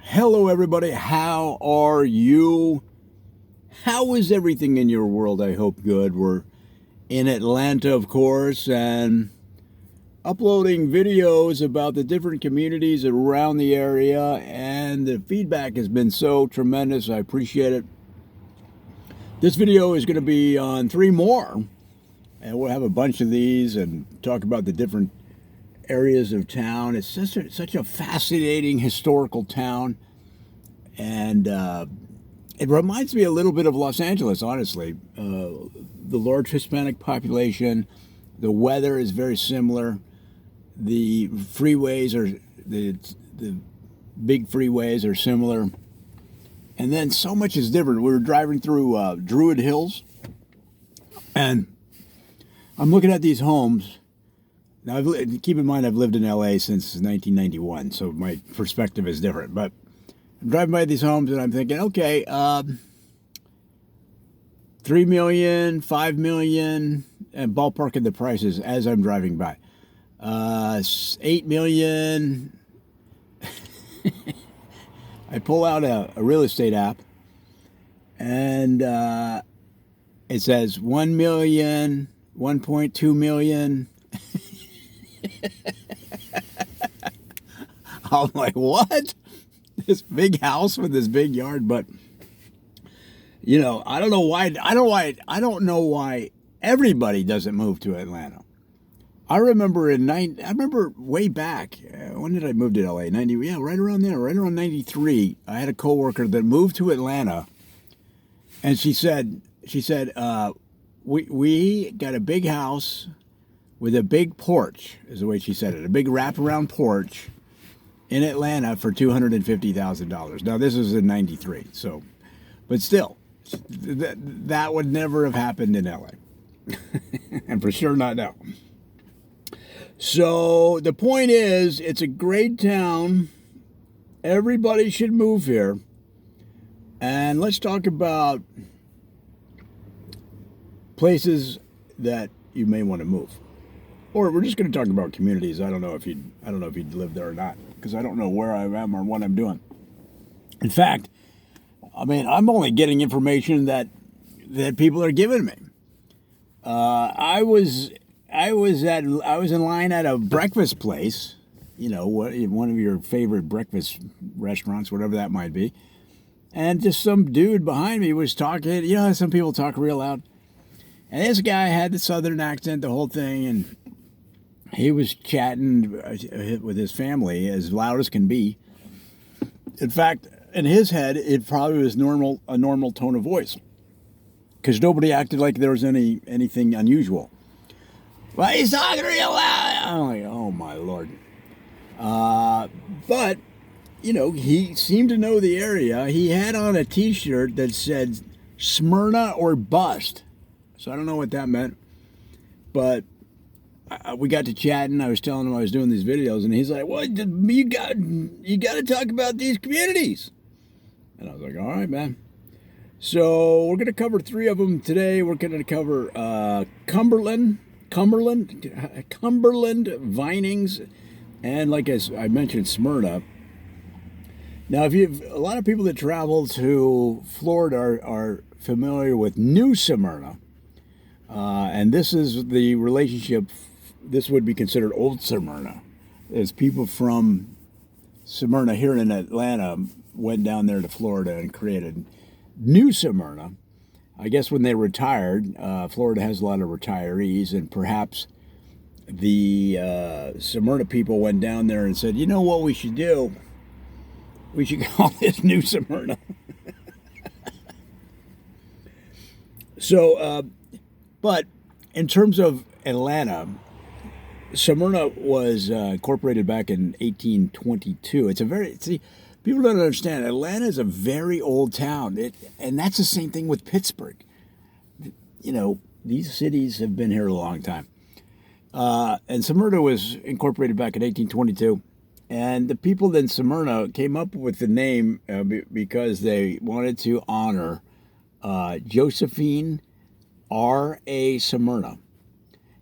Hello, everybody. How are you? How is everything in your world? I hope good. We're in Atlanta, of course, and uploading videos about the different communities around the area, and the feedback has been so tremendous. I appreciate it. This video is going to be on 3 more, and we'll have a bunch of these and talk about the different areas of town. It's such a fascinating historical town, and it reminds me a little bit of Los Angeles, honestly. The large Hispanic population, the weather is very similar. The freeways are the big freeways are similar, and then so much is different. We were driving through Druid Hills, and I'm looking at these homes. Now, keep in mind, I've lived in LA since 1991, so my perspective is different. But I'm driving by these homes, and I'm thinking, okay, 3 million, 5 million, and ballparking the prices as I'm driving by. 8 million. I pull out a real estate app, and it says 1 million, 1.2 million. I'm like, what? This big house with this big yard, but I don't know why. I don't know why everybody doesn't move to Atlanta. I remember way back. When did I move to LA? 90. Yeah, right around there. Right around 93. I had a coworker that moved to Atlanta, and she said, we got a big house with a big porch, is the way she said it, a big wraparound porch in Atlanta for $250,000. Now, this was in 93, so, but still, that would never have happened in LA. And for sure not now. So the point is, it's a great town. Everybody should move here. And let's talk about places that you may want to move. Or we're just going to talk about communities. I don't know if you'd live there or not, because I don't know where I am or what I'm doing. In fact, I'm only getting information that people are giving me. I was in line at a breakfast place, one of your favorite breakfast restaurants, whatever that might be, and just some dude behind me was talking. You know how some people talk real loud, and this guy had the southern accent, the whole thing, and he was chatting with his family as loud as can be. In fact, in his head, it probably was a normal tone of voice, because nobody acted like there was anything unusual. Well, he's talking real loud. I'm like, oh my Lord. But he seemed to know the area. He had on a T-shirt that said "Smyrna or Bust," so I don't know what that meant, but we got to chatting. I was telling him I was doing these videos, and he's like, "Well, you got to talk about these communities." And I was like, "All right, man." So we're going to cover 3 of them today. We're going to cover Cumberland, Vinings, and like I mentioned, Smyrna. Now, a lot of people that travel to Florida are familiar with New Smyrna, and this is the relationship. This would be considered Old Smyrna, as people from Smyrna here in Atlanta went down there to Florida and created New Smyrna. I guess when they retired, Florida has a lot of retirees, and perhaps the Smyrna people went down there and said, you know what we should do? We should call this New Smyrna. So, but in terms of Atlanta, Smyrna was incorporated back in 1822. People don't understand. Atlanta is a very old town, and that's the same thing with Pittsburgh. These cities have been here a long time. And Smyrna was incorporated back in 1822. And the people in Smyrna came up with the name because they wanted to honor Josephine R.A. Smyrna.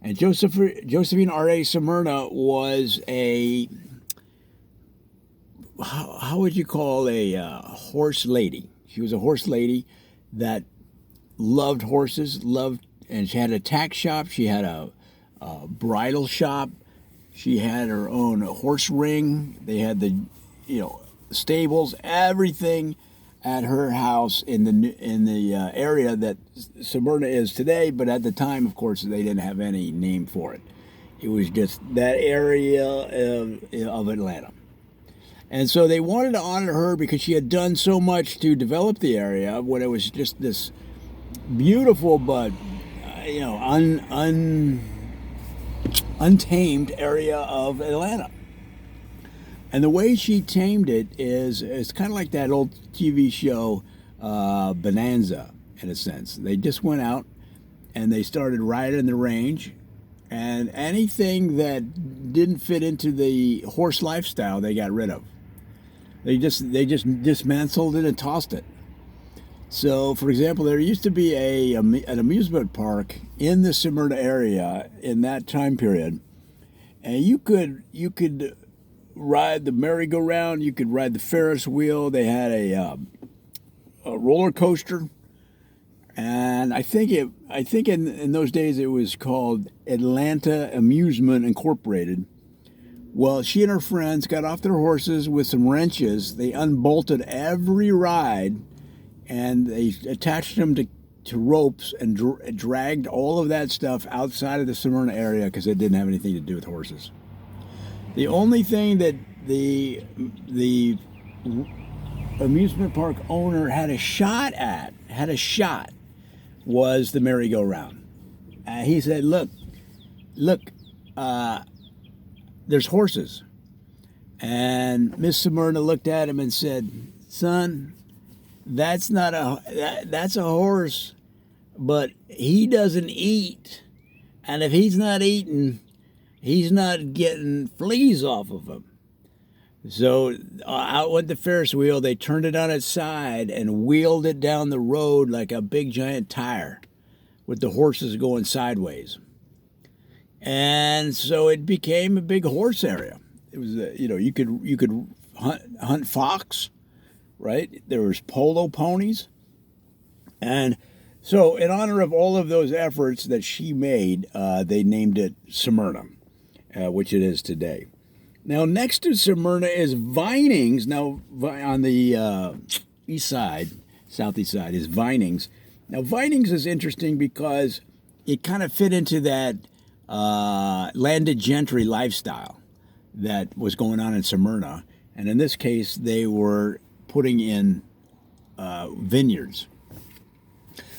And Josephine R.A. Smyrna was a how would you call a horse lady? She was a horse lady that loved horses, and she had a tack shop. She had a bridle shop. She had her own horse ring. They had stables, everything at her house in the area that Smyrna is today. But at the time, of course, they didn't have any name for it. It was just that area of Atlanta. And so they wanted to honor her because she had done so much to develop the area when it was just this beautiful but untamed area of Atlanta. And the way she tamed it is it's kind of like that old TV show Bonanza, in a sense. They just went out and they started riding the range, and anything that didn't fit into the horse lifestyle they got rid of. They just dismantled it and tossed it. So, for example, there used to be an amusement park in the Smyrna area in that time period, and you could ride the merry-go-round, you could ride the Ferris wheel. They had a roller coaster, and I think in those days it was called Atlanta Amusement Incorporated. Well, she and her friends got off their horses with some wrenches. They unbolted every ride, and they attached them to ropes and dragged all of that stuff outside of the Smyrna area because it didn't have anything to do with horses. The only thing that the amusement park owner had a shot was the merry-go-round. He said, look, there's horses. And Miss Smyrna looked at him and said, son, that's a horse, but he doesn't eat. And if he's not eating, he's not getting fleas off of him. So out went the Ferris wheel. They turned it on its side and wheeled it down the road like a big giant tire with the horses going sideways. And so it became a big horse area. It was, you could hunt fox, right? There was polo ponies. And so in honor of all of those efforts that she made, they named it Smyrna, which it is today. Now, next to Smyrna is Vinings. Now, on the east side, southeast side, is Vinings. Now, Vinings is interesting because it kind of fit into that landed gentry lifestyle that was going on in Smyrna. And in this case, they were putting in vineyards.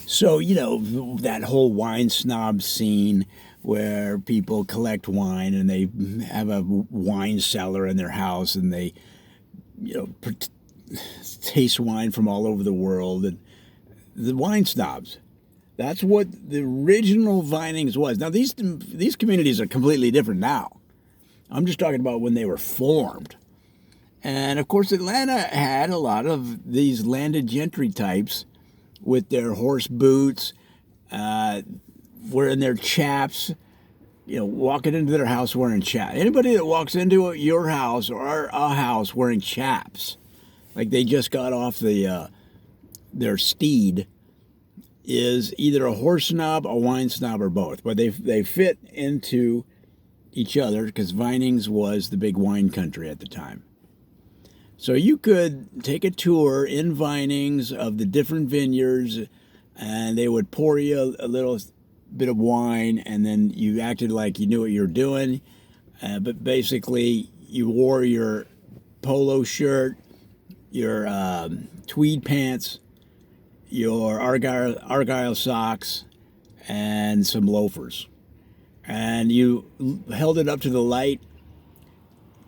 So, that whole wine snob scene where people collect wine and they have a wine cellar in their house and they, taste wine from all over the world. And the wine snobs. That's what the original Vinings was. Now, these communities are completely different now. I'm just talking about when they were formed. And, of course, Atlanta had a lot of these landed gentry types with their horse boots, wearing their chaps, walking into their house wearing chaps. Anybody that walks into your house or a house wearing chaps, like they just got off their steed, is either a horse snob, a wine snob, or both. But they fit into each other because Vinings was the big wine country at the time. So you could take a tour in Vinings of the different vineyards, and they would pour you a little bit of wine, and then you acted like you knew what you were doing. But basically, you wore your polo shirt, your tweed pants, your argyle socks, and some loafers. And you held it up to the light,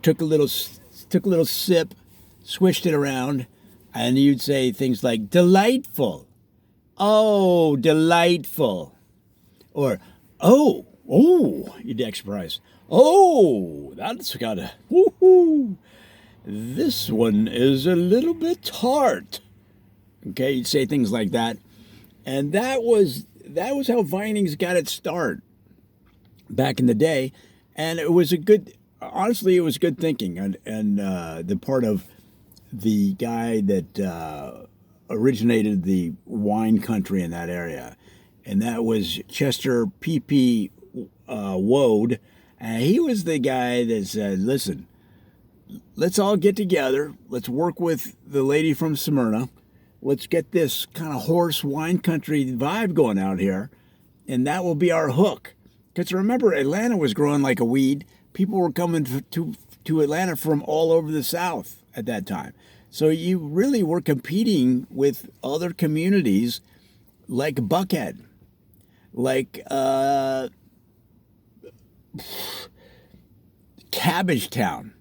took a little sip, swished it around, and you'd say things like, delightful. Oh, delightful. Or, oh, you'd express, oh, that's got a, woohoo. This one is a little bit tart. Okay, you'd say things like that. And that was how Vinings got its start back in the day. And it was honestly, it was good thinking and the part of the guy that originated the wine country in that area, and that was Chester P.P. Woad. And he was the guy that said, listen, let's all get together. Let's work with the lady from Smyrna. Let's get this kind of horse wine country vibe going out here, and that will be our hook. Because remember, Atlanta was growing like a weed. People were coming to Atlanta from all over the South at that time. So you really were competing with other communities like Buckhead, like Cabbagetown,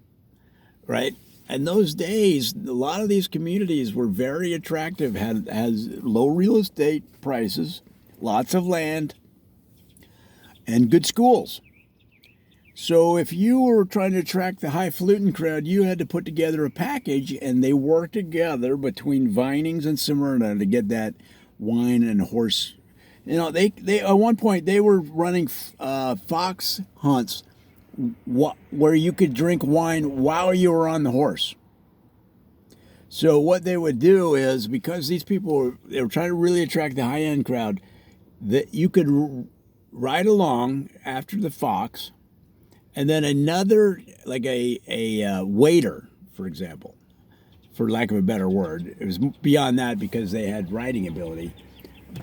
right? In those days, a lot of these communities were very attractive, has low real estate prices, lots of land, and good schools. So if you were trying to attract the highfalutin crowd, you had to put together a package, and they worked together between Vinings and Smyrna to get that wine and horse. You know, they at one point they were running fox hunts where you could drink wine while you were on the horse. So what they would do is, because these people they were trying to really attract the high-end crowd, that you could ride along after the fox, and then another, like a waiter, for example, for lack of a better word. It was beyond that because they had riding ability.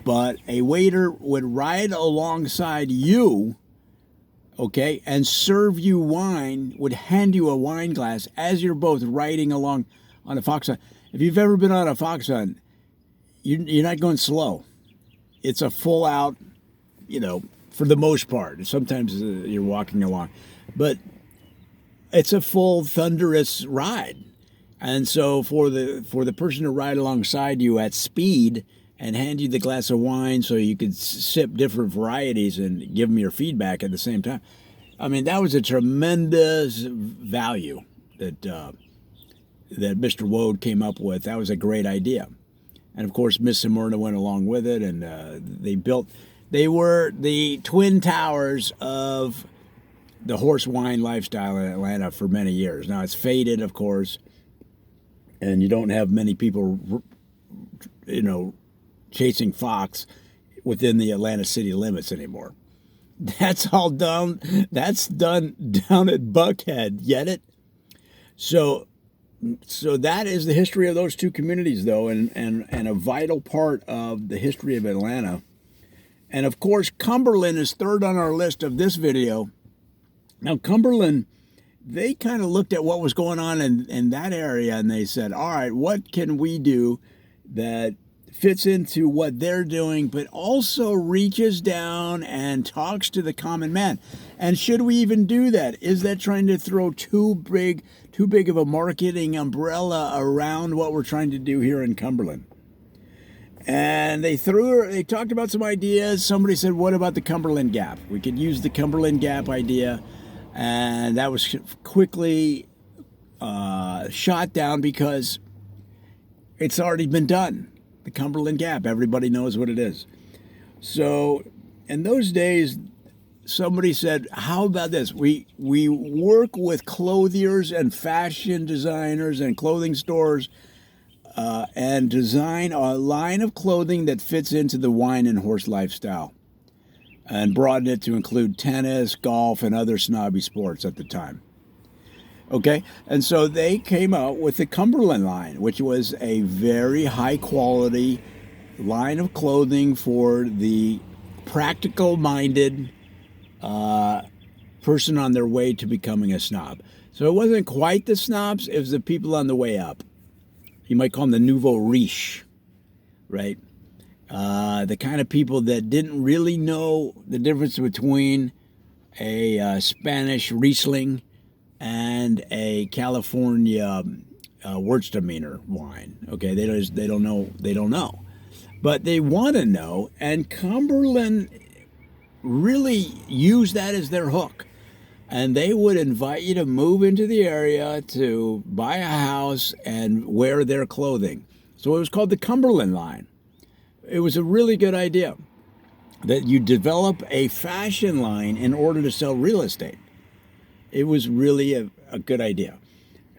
But a waiter would ride alongside you, okay, and serve you wine, would hand you a wine glass as you're both riding along on a fox hunt. If you've ever been on a fox hunt, you're not going slow. It's a full out, you know, for the most part. Sometimes you're walking along, but it's a full thunderous ride. And so for the person to ride alongside you at speed and hand you the glass of wine so you could sip different varieties and give them your feedback at the same time, I mean, that was a tremendous value that Mr. Woad came up with. That was a great idea. And of course, Miss Smyrna went along with it, and they were the twin towers of the horse wine lifestyle in Atlanta for many years. Now it's faded, of course, and you don't have many people, you know, chasing fox within the Atlanta city limits anymore. That's all done. That's done down at Buckhead. Get it? So that is the history of those two communities, though, and a vital part of the history of Atlanta. And of course, Cumberland is third on our list of this video. Now, Cumberland, they kind of looked at what was going on in that area, and they said, all right, what can we do that fits into what they're doing, but also reaches down and talks to the common man? And should we even do that? Is that trying to throw too big of a marketing umbrella around what we're trying to do here in Cumberland? And they talked about some ideas. Somebody said, what about the Cumberland Gap? We could use the Cumberland Gap idea. And that was quickly shot down because it's already been done. The Cumberland Gap, everybody knows what it is. So in those days, somebody said, how about this? We work with clothiers and fashion designers and clothing stores and design a line of clothing that fits into the wine and horse lifestyle, and broaden it to include tennis, golf, and other snobby sports at the time. Okay, and so they came out with the Cumberland line, which was a very high quality line of clothing for the practical-minded person on their way to becoming a snob. So it wasn't quite the snobs, it was the people on the way up. You might call them the nouveau riche, right? The kind of people that didn't really know the difference between a Spanish Riesling and a California Gewürztraminer wine. Okay, they don't know, but they want to know. And Cumberland really used that as their hook, and they would invite you to move into the area to buy a house and wear their clothing. So it was called the Cumberland line. It was a really good idea that you develop a fashion line in order to sell real estate. It was really a good idea.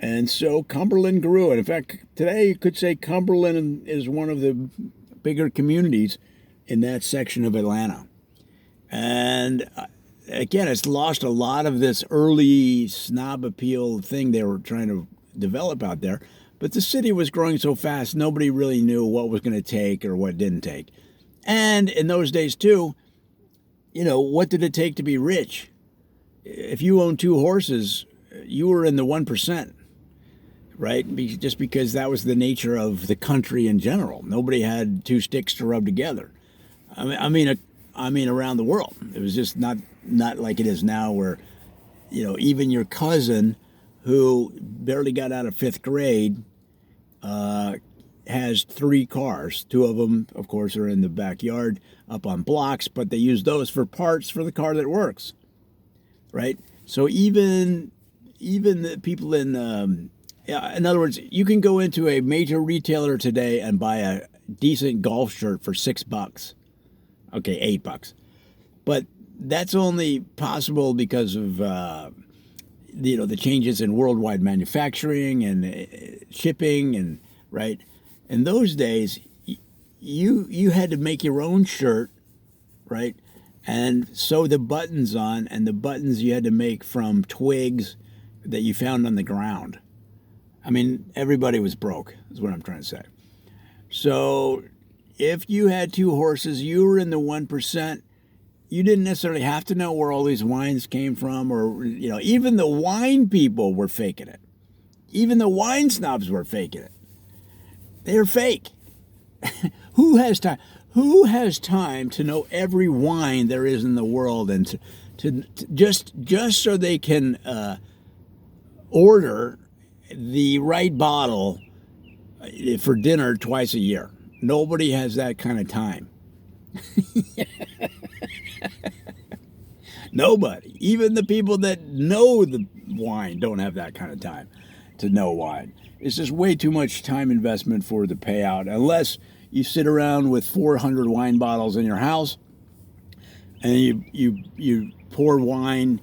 And so Cumberland grew. And in fact, today you could say Cumberland is one of the bigger communities in that section of Atlanta. And again, it's lost a lot of this early snob appeal thing they were trying to develop out there. But the city was growing so fast, nobody really knew what was going to take or what didn't take. And in those days, too, what did it take to be rich? If you owned 2 horses, you were in the 1%, right? Just because that was the nature of the country in general. Nobody had 2 sticks to rub together. I mean, around the world, it was just not like it is now, where, even your cousin, who barely got out of 5th grade, has 3 cars. 2 of them, of course, are in the backyard up on blocks, but they use those for parts for the car that works, right? So even the people in other words, you can go into a major retailer today and buy a decent golf shirt for $6. Okay, $8. But that's only possible because of the changes in worldwide manufacturing and shipping, and right. In those days, you had to make your own shirt, right, and sew the buttons on, and the buttons you had to make from twigs that you found on the ground. I mean, everybody was broke, is what I'm trying to say. So if you had 2 horses, you were in the 1%. You didn't necessarily have to know where all these wines came from, or, even the wine people were faking it. Even the wine snobs were faking it. They're fake. Who has time? Who has time to know every wine there is in the world, and to just so they can order the right bottle for dinner twice a year? Nobody has that kind of time. Nobody. Even the people that know the wine don't have that kind of time to know wine. It's just way too much time investment for the payout, unless you sit around with 400 wine bottles in your house and you pour wine,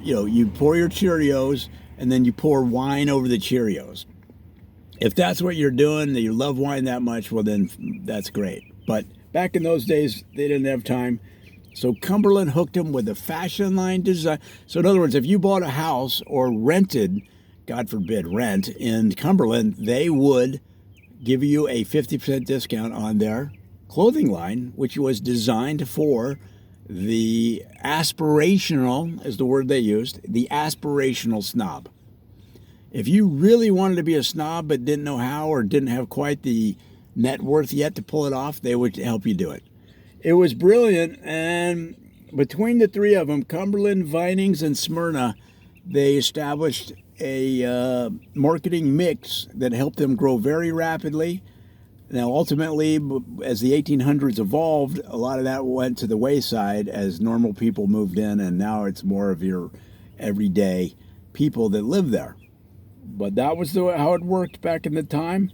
you pour your Cheerios, and then you pour wine over the Cheerios. If that's what you're doing, that you love wine that much, well, then that's great. But back in those days, they didn't have time. So Cumberland hooked them with a fashion line design. So in other words, if you bought a house or rented, God forbid, rent in Cumberland, they would give you a 50% discount on their clothing line, which was designed for the aspirational, is the word they used, the aspirational snob. If you really wanted to be a snob but didn't know how, or didn't have quite the net worth yet to pull it off, they would help you do it. It was brilliant, and between the 3 of them, Cumberland, Vinings, and Smyrna, they established a marketing mix that helped them grow very rapidly. Now, ultimately, as the 1800s evolved, a lot of that went to the wayside as normal people moved in, and now it's more of your everyday people that live there. But that was how it worked back in the day.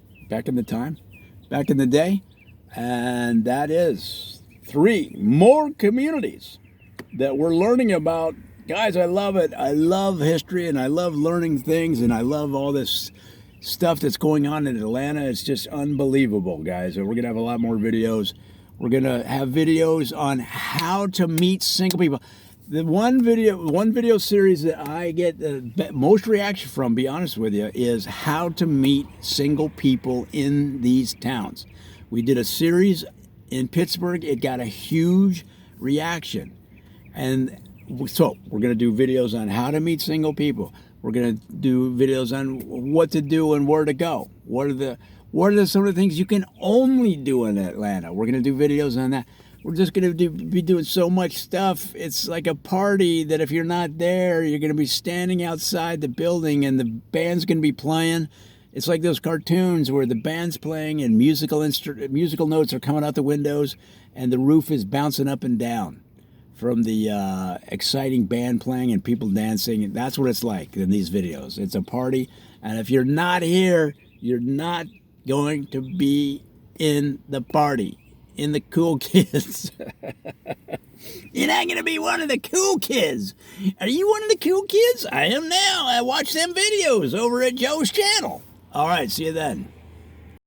And that is 3 more communities that we're learning about. Guys, I love it. I love history, and I love learning things, and I love all this stuff that's going on in Atlanta. It's just unbelievable, guys. And we're going to have a lot more videos. We're going to have videos on how to meet single people. The one video series that I get the most reaction from, be honest with you, is how to meet single people in these towns. We did a series in Pittsburgh. It got a huge reaction. And so we're going to do videos on how to meet single people. We're going to do videos on what to do and where to go. What are some of the things you can only do in Atlanta? We're going to do videos on that. We're just going to be doing so much stuff. It's like a party that if you're not there, you're going to be standing outside the building and the band's going to be playing. It's like those cartoons where the band's playing and musical notes are coming out the windows and the roof is bouncing up and down from the exciting band playing and people dancing. That's what it's like in these videos. It's a party, and if you're not here, you're not going to be in the party, in the cool kids. You're not going to be one of the cool kids. Are you one of the cool kids? I am now. I watch them videos over at Joe's channel. All right, see you then.